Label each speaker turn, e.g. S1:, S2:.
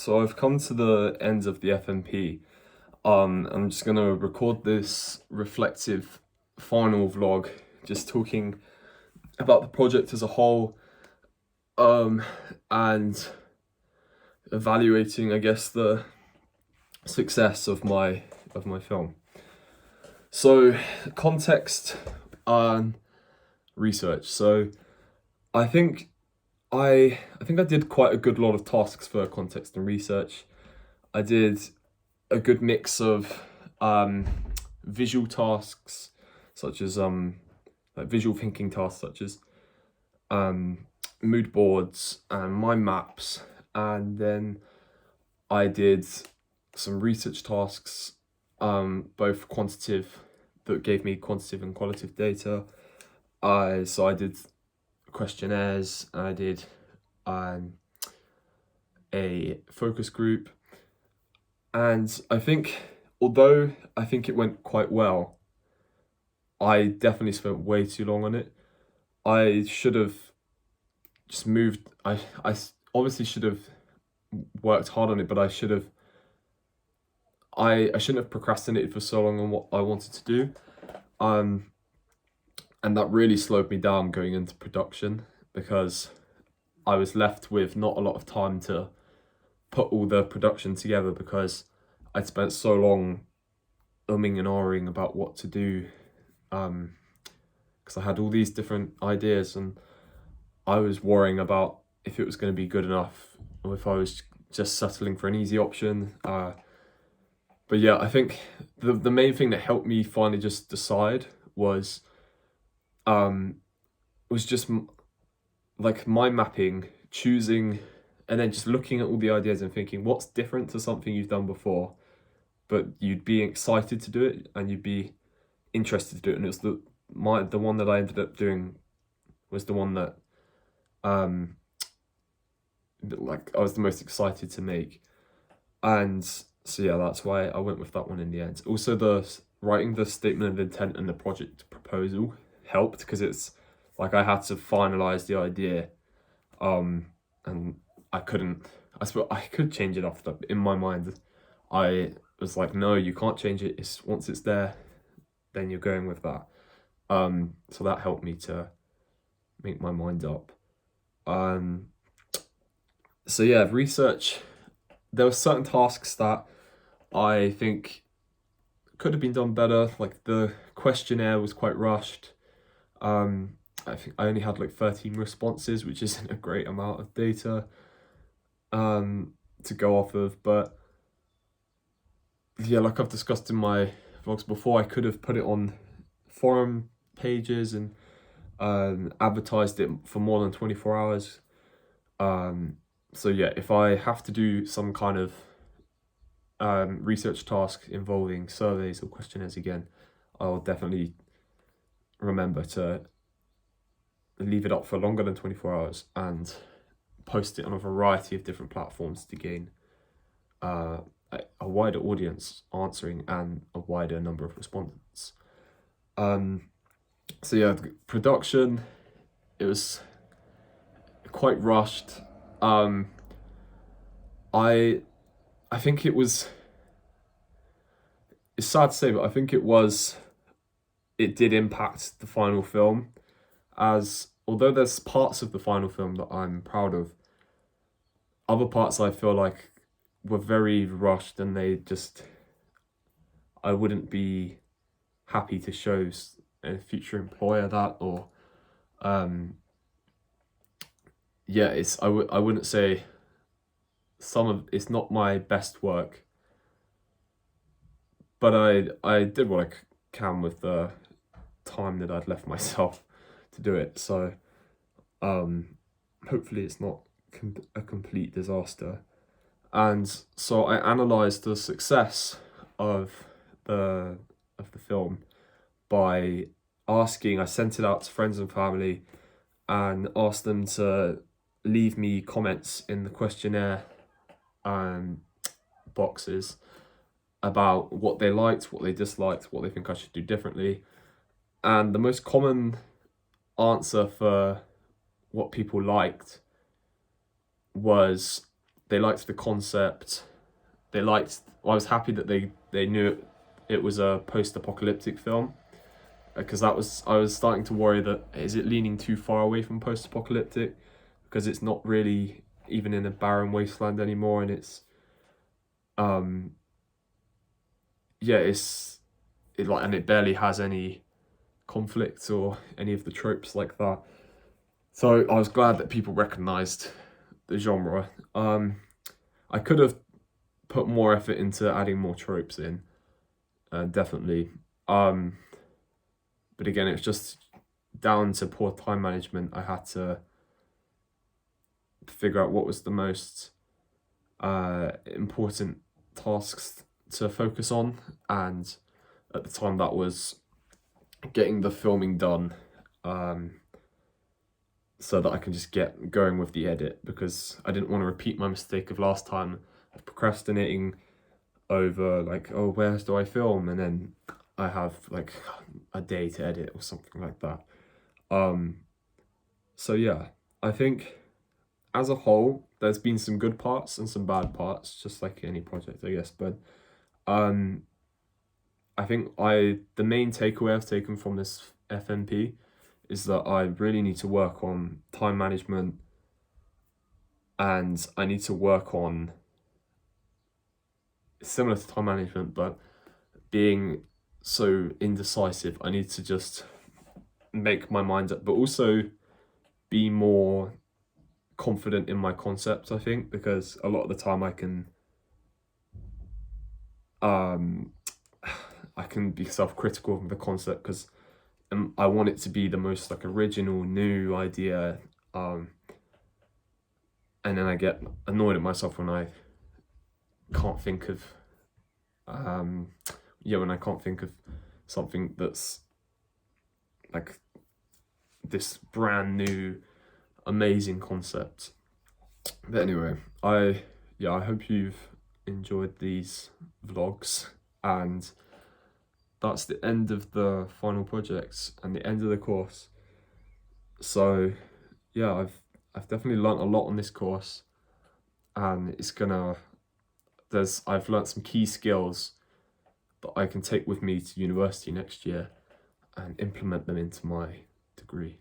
S1: So I've come to the end of the FMP. I'm just gonna record this reflective final vlog, just talking about the project as a whole, um, and evaluating, I guess, the success of my film. So, context and research. So, I think I did quite a good lot of tasks for context and research. I did a good mix of visual tasks, such as like visual thinking tasks, such as mood boards and mind maps, and then I did some research tasks, both quantitative, that gave me quantitative and qualitative data. I did questionnaires, and I did um, a focus group, and I think, although I think it went quite well, I definitely spent way too long on it. I should have just moved. Obviously should have worked hard on it, but I shouldn't have procrastinated for so long on what I wanted to do. Um, and that really slowed me down going into production, because I was left with not a lot of time to put all the production together, because I'd spent so long umming and ahhing about what to do, because I had all these different ideas, and I was worrying about if it was going to be good enough, or if I was just settling for an easy option. But yeah, I think the main thing that helped me finally just decide um was just like mind mapping, choosing, and then just looking at all the ideas and thinking what's different to something you've done before, but you'd be excited to do it and you'd be interested to do it. And it was the one that I ended up doing was the one that like I was the most excited to make. And so yeah, that's why I went with that one in the end. Also, the writing the statement of intent and the project proposal helped, because it's like I had to finalize the idea, and I couldn't. I suppose I could change it after, but in my mind, I was like, no, you can't change it. It's once it's there, then you're going with that. So that helped me to make my mind up. So yeah, research. There were certain tasks that I think could have been done better. Like the questionnaire was quite rushed. I think I only had like 13 responses, which isn't a great amount of data to go off of. But yeah, like I've discussed in my vlogs before, I could have put it on forum pages and advertised it for more than 24 hours. So yeah, if I have to do some kind of research task involving surveys or questionnaires again, I'll definitely remember to leave it up for longer than 24 hours and post it on a variety of different platforms to gain a wider audience answering and a wider number of respondents. So yeah, the production, it was quite rushed. I think it's sad to say, but I think it did impact the final film, as although there's parts of the final film that I'm proud of, other parts I feel like were very rushed, and I wouldn't be happy to show a future employer that, or yeah, I wouldn't say it's not my best work, but I did what I can with the time that I'd left myself to do it. So hopefully it's not a complete disaster. And so I analysed the success of the film by I sent it out to friends and family and asked them to leave me comments in the questionnaire boxes about what they liked, what they disliked, what they think I should do differently. And the most common answer for what people liked was they liked the concept. I was happy that they knew it was a post-apocalyptic film, because I was starting to worry that, is it leaning too far away from post-apocalyptic, because it's not really even in a barren wasteland anymore, and it's and it barely has any conflict or any of the tropes like that. So I was glad that people recognized the genre. I could have put more effort into adding more tropes in, definitely. But again, it's just down to poor time management. I had to figure out what was the most important tasks to focus on, and at the time that was getting the filming done, so that I can just get going with the edit, because I didn't want to repeat my mistake of last time of procrastinating over like, oh, where do I film, and then I have like a day to edit or something like that. So yeah, I think as a whole there's been some good parts and some bad parts, just like any project, I guess, but I think the main takeaway I've taken from this FMP is that I really need to work on time management, and I need to work on, similar to time management, but being so indecisive. I need to just make my mind up, but also be more confident in my concepts, I think, because a lot of the time I can be self-critical of the concept, because I want it to be the most like original new idea, and then I get annoyed at myself when I can't think of when I can't think of something that's like this brand new amazing concept. But anyway, I hope you've enjoyed these vlogs, and that's the end of the final projects and the end of the course. So yeah, I've definitely learnt a lot on this course, and I've learnt some key skills that I can take with me to university next year and implement them into my degree.